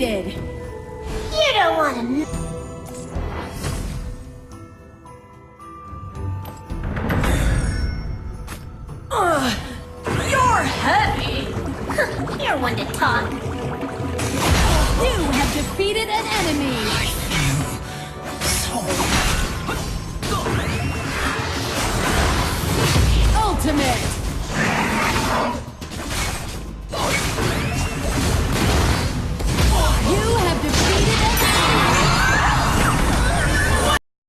defeated. You don't want to. You're heavy. You're one to talk. You have defeated an enemy. Ultimate.